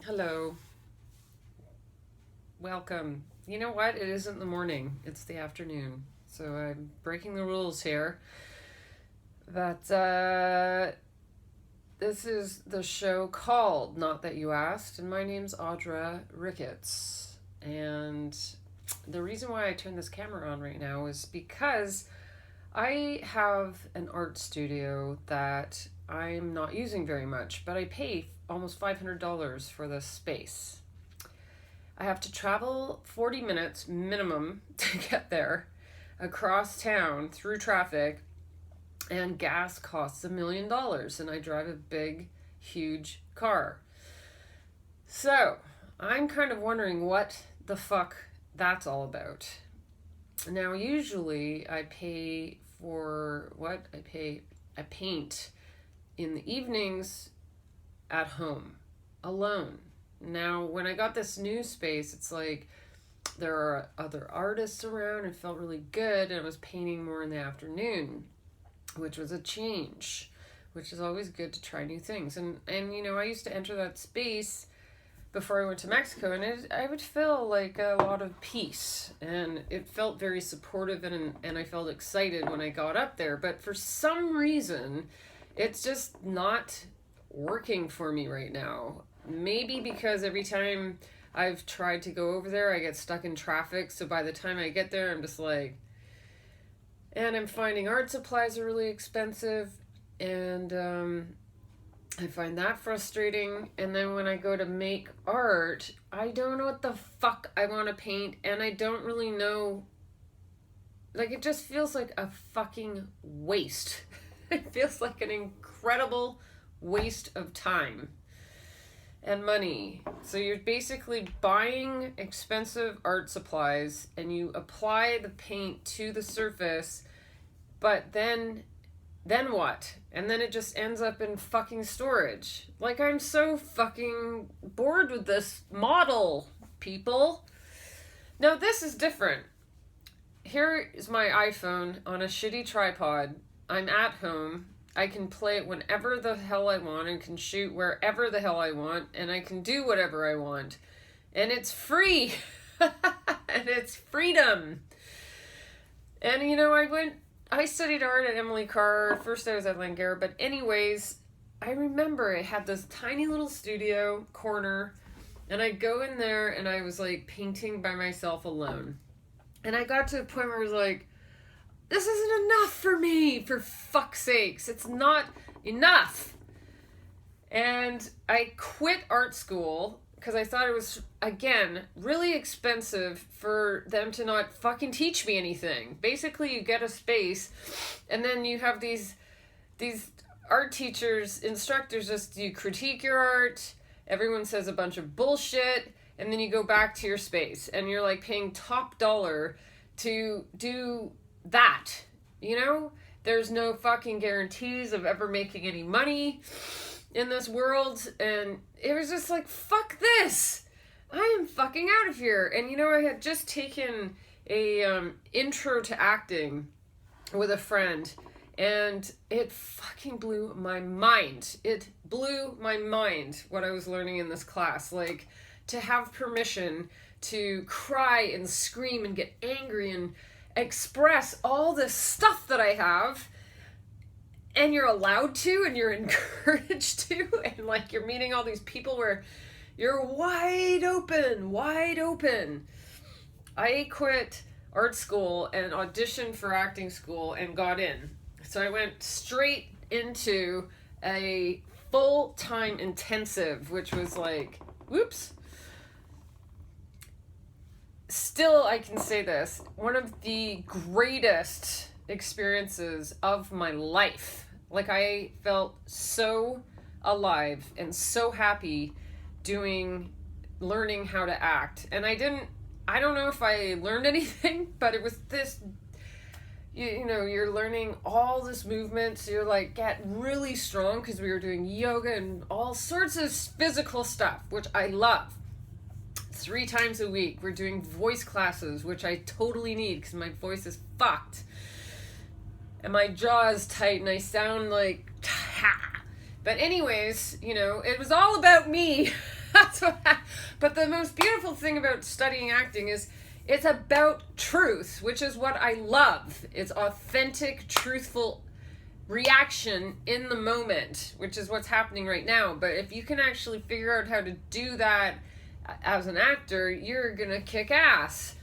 Hello. Welcome. You know what? It isn't the morning, it's the afternoon. So I'm breaking the rules here. But this is the show called Not That You Asked, and my name's Audra Ricketts. And the reason why I turned this camera on right now is because I have an art studio that I'm not using very much, but I pay almost $500 for this space. I have to travel 40 minutes minimum to get there across town through traffic, and gas costs $1 million, and I drive a big, huge car. So, I'm kind of wondering what the fuck that's all about. Now, usually I pay for what? I paint in the evenings at home, alone. Now, when I got this new space, it's like there are other artists around. It felt really good, and I was painting more in the afternoon, which was a change, which is always good to try new things. And I used to enter that space before I went to Mexico, and I would feel like a lot of peace, and it felt very supportive, and I felt excited when I got up there. But for some reason, it's just not working for me right now. Maybe because every time I've tried to go over there, I get stuck in traffic. So by the time I get there, I'm just like, and I'm finding art supplies are really expensive. And I find that frustrating. And then when I go to make art, I don't know what the fuck I want to paint. And I don't really know. Like, it just feels like a fucking waste. It feels like an incredible waste of time and money. So you're basically buying expensive art supplies and you apply the paint to the surface, but then what? And then it just ends up in fucking storage. Like, I'm so fucking bored with this model, people. Now this is different. Here is my iPhone on a shitty tripod. I'm at home. I can play it whenever the hell I want and can shoot wherever the hell I want, and I can do whatever I want. And it's free. And it's freedom. And I studied art at Emily Carr. First I was at Langara, but anyways, I remember I had this tiny little studio corner, and I'd go in there and I was like painting by myself alone. And I got to a point where I was like, this isn't enough for me, for fuck's sakes. It's not enough. And I quit art school because I thought it was, again, really expensive for them to not fucking teach me anything. Basically, you get a space, and then you have these art teachers, instructors, just you critique your art, everyone says a bunch of bullshit, and then you go back to your space, and you're like paying top dollar to do that, there's no fucking guarantees of ever making any money in this world. And it was just like, fuck this, I am fucking out of here. And I had just taken a intro to acting with a friend, and it fucking blew my mind. It blew my mind what I was learning in this class. Like, to have permission to cry and scream and get angry and express all this stuff that I have, and you're allowed to, and you're encouraged to, and like you're meeting all these people where you're wide open. I quit art school and auditioned for acting school and got in. So I went straight into a full-time intensive, which was like, whoops. Still, I can say this, one of the greatest experiences of my life. Like, I felt so alive and so happy learning how to act. And I don't know if I learned anything, but it was this, you're learning all this movement. So you're like, get really strong, because we were doing yoga and all sorts of physical stuff, which I love. 3 times a week. We're doing voice classes, which I totally need because my voice is fucked. And my jaw is tight and I sound like, ha. But anyways, it was all about me. That's what But the most beautiful thing about studying acting is it's about truth, which is what I love. It's authentic, truthful reaction in the moment, which is what's happening right now. But if you can actually figure out how to do that as an actor, you're gonna kick ass.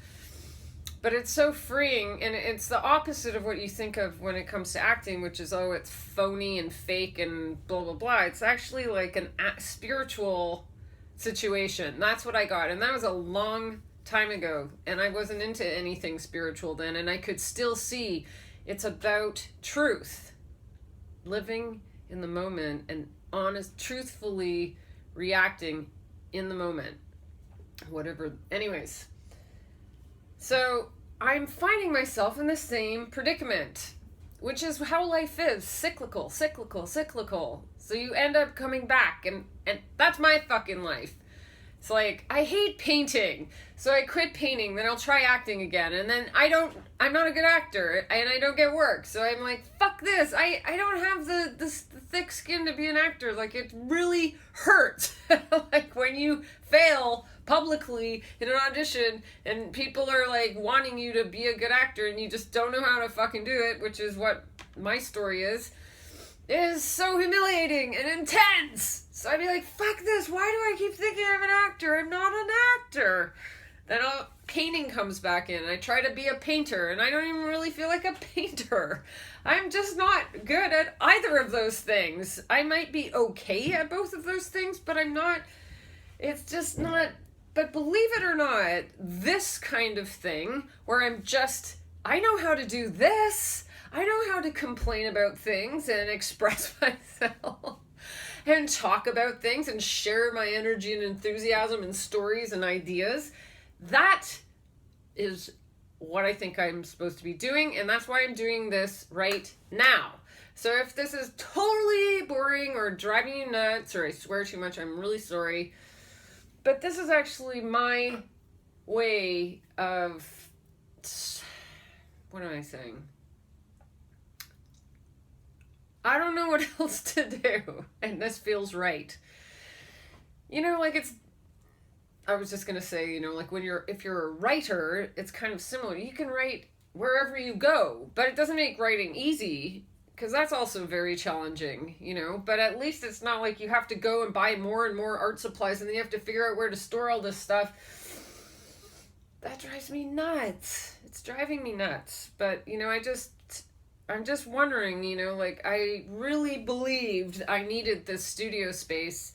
But it's so freeing, and it's the opposite of what you think of when it comes to acting, which is, oh, it's phony and fake and blah blah blah. It's actually like an spiritual situation. That's what I got, and that was a long time ago, and I wasn't into anything spiritual then, and I could still see it's about truth, living in the moment and honest, truthfully reacting in the moment, whatever. Anyways, so I'm finding myself in the same predicament, which is how life is. Cyclical, cyclical, cyclical. So you end up coming back, and that's my fucking life. It's like, I hate painting, so I quit painting, then I'll try acting again, and then I'm not a good actor, and I don't get work, so I'm like, fuck this, I don't have the thick skin to be an actor. Like, it really hurts. Like, when you fail publicly in an audition, and people are like wanting you to be a good actor, and you just don't know how to fucking do it, which is what my story is so humiliating and intense. So I'd be like, fuck this, why do I keep thinking I'm an actor? I'm not an actor. Then painting comes back in. I try to be a painter, and I don't even really feel like a painter. I'm just not good at either of those things. I might be okay at both of those things, but I'm not, it's just not. But believe it or not, this kind of thing, where I know how to do this, I know how to complain about things and express myself and talk about things and share my energy and enthusiasm and stories and ideas. That is what I think I'm supposed to be doing, and that's why I'm doing this right now. So if this is totally boring or driving you nuts, or I swear too much, I'm really sorry. But this is actually my way of, what am I saying? I don't know what else to do, and this feels right. You know, like I was just gonna say, you know, like if you're a writer, it's kind of similar. You can write wherever you go, but it doesn't make writing easy, because that's also very challenging, you know, but at least it's not like you have to go and buy more and more art supplies, and then you have to figure out where to store all this stuff. That drives me nuts. It's driving me nuts. But, you know, I'm just wondering, you know, like, I really believed I needed this studio space.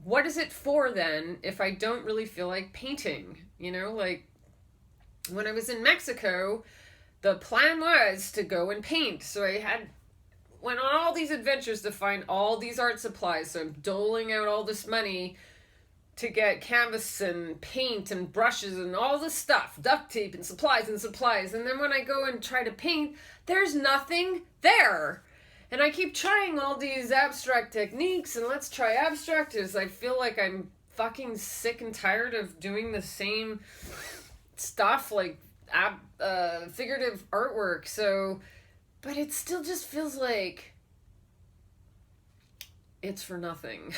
What is it for then if I don't really feel like painting? You know, like, when I was in Mexico, the plan was to go and paint. So went on all these adventures to find all these art supplies. So I'm doling out all this money to get canvas and paint and brushes and all this stuff, duct tape and supplies. And then when I go and try to paint, there's nothing there. And I keep trying all these abstract techniques, and let's try abstract, as I feel like I'm fucking sick and tired of doing the same stuff, like figurative artwork. So, but it still just feels like it's for nothing.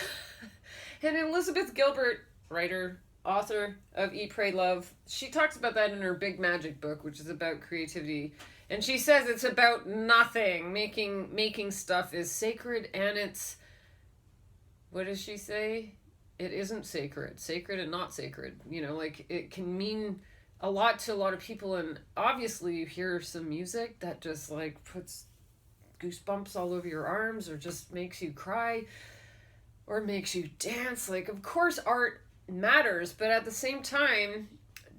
And Elizabeth Gilbert, writer, author of Eat, Pray, Love, she talks about that in her Big Magic book, which is about creativity. And she says it's about nothing. Making stuff is sacred, and it's, what does she say? It isn't sacred. Sacred and not sacred. You know, like, it can mean a lot to a lot of people, and obviously you hear some music that just, like, puts goosebumps all over your arms, or just makes you cry, or makes you dance. Like, of course art matters, but at the same time,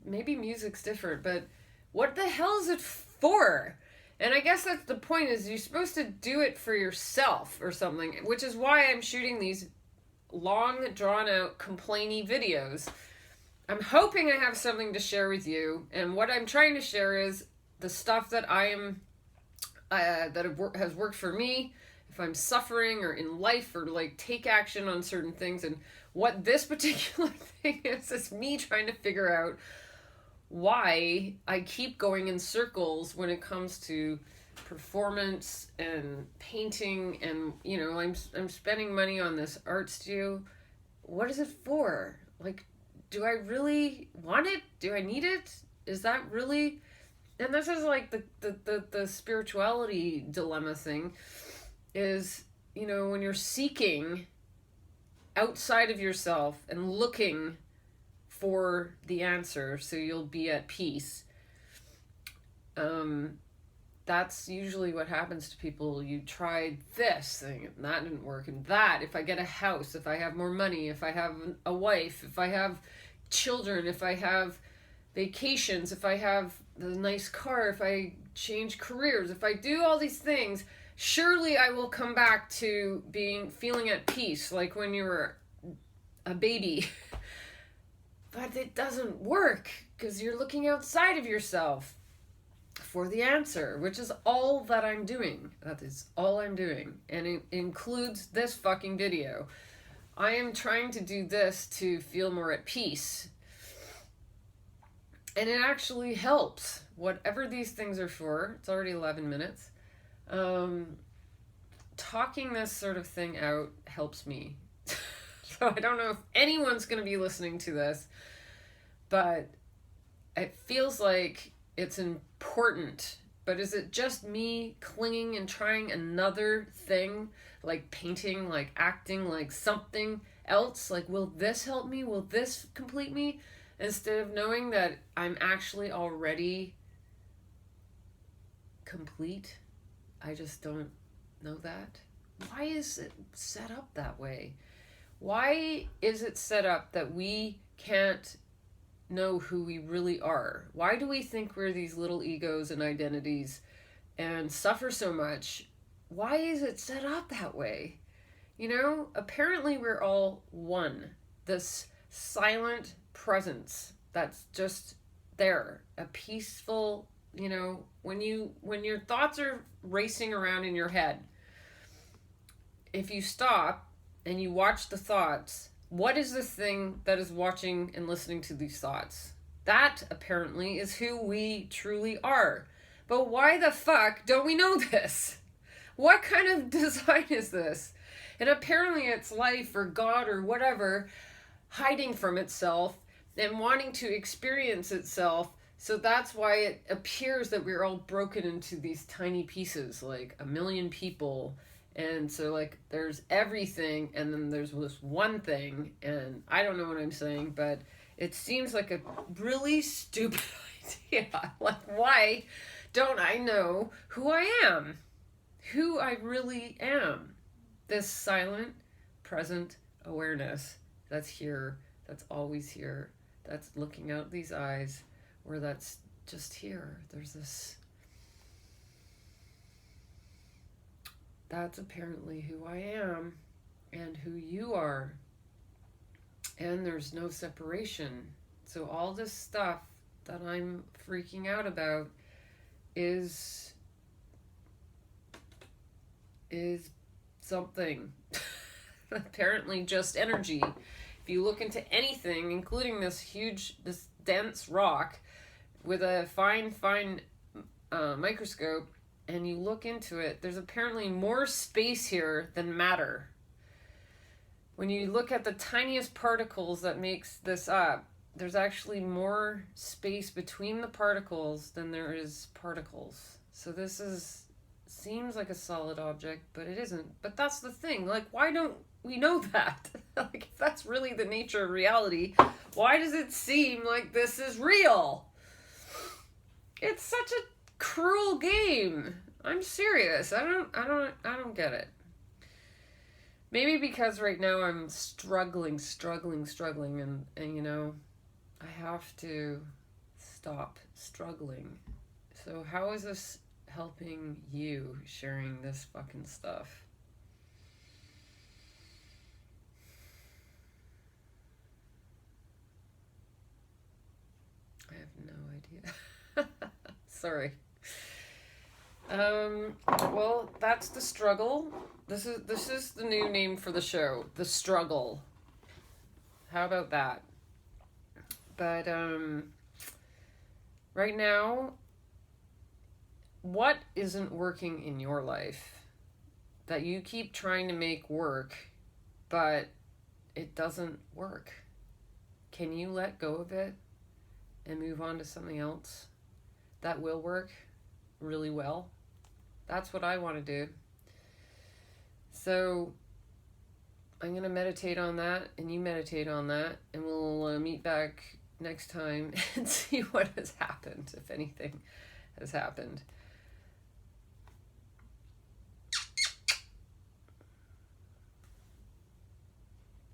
maybe music's different, but what the hell is it for? And I guess that's the point, is you're supposed to do it for yourself or something, which is why I'm shooting these long, drawn-out, complainy videos. I'm hoping I have something to share with you, and what I'm trying to share is the stuff that has worked for me, if I'm suffering or in life, or like take action on certain things. And what this particular thing is me trying to figure out why I keep going in circles when it comes to performance and painting. And, you know, I'm spending money on this art studio. What is it for? Like, do I really want it? Do I need it? Is that really? And this is like the spirituality dilemma thing is, when you're seeking outside of yourself and looking for the answer so you'll be at peace. That's usually what happens to people. You tried this thing and that didn't work, and that, if I get a house, if I have more money, if I have a wife, if I have children, if I have vacations, if I have the nice car, if I change careers, if I do all these things, surely I will come back to feeling at peace, like when you were a baby. But it doesn't work because you're looking outside of yourself for the answer, which is all that I'm doing. That is all I'm doing. And it includes this fucking video. I am trying to do this to feel more at peace. And it actually helps. Whatever these things are for, it's already 11 minutes. Talking this sort of thing out helps me. So I don't know if anyone's going to be listening to this, but it feels like it's important. But is it just me clinging and trying another thing, like painting, like acting, like something else? Like, will this help me? Will this complete me? Instead of knowing that I'm actually already complete. I just don't know that. Why is it set up that way? Why is it set up that we can't know who we really are? Why do we think we're these little egos and identities and suffer so much? Why is it set up that way? Apparently we're all one. This silent presence that's just there. A peaceful, when your thoughts are racing around in your head, if you stop and you watch the thoughts, what is the thing that is watching and listening to these thoughts? That apparently is who we truly are. But why the fuck don't we know this? What kind of design is this? And apparently it's life or God or whatever hiding from itself and wanting to experience itself. So that's why it appears that we're all broken into these tiny pieces, like a million people. And so, like, there's everything, and then there's this one thing, and I don't know what I'm saying, but it seems like a really stupid idea. Like, why don't I know who I am? Who I really am? This silent, present awareness that's here, that's always here, that's looking out these eyes, or that's just here. There's this... That's apparently who I am and who you are. And there's no separation. So all this stuff that I'm freaking out about is something. Apparently just energy. If you look into anything, including this dense rock with a fine microscope, and you look into it, there's apparently more space here than matter. When you look at the tiniest particles that makes this up, there's actually more space between the particles than there is particles. So this seems like a solid object, but it isn't. But that's the thing. Like, why don't we know that? Like, if that's really the nature of reality, why does it seem like this is real? It's such a cruel game. I'm serious. I don't get it. Maybe because right now I'm struggling, and I have to stop struggling. So how is this helping you, sharing this fucking stuff? I have no idea. Sorry. Well, that's the struggle. This is the new name for the show, The Struggle. How about that? But right now, what isn't working in your life that you keep trying to make work, but it doesn't work? Can you let go of it and move on to something else that will work really well? That's what I want to do. So I'm going to meditate on that, and you meditate on that, and we'll meet back next time and see what has happened, if anything has happened.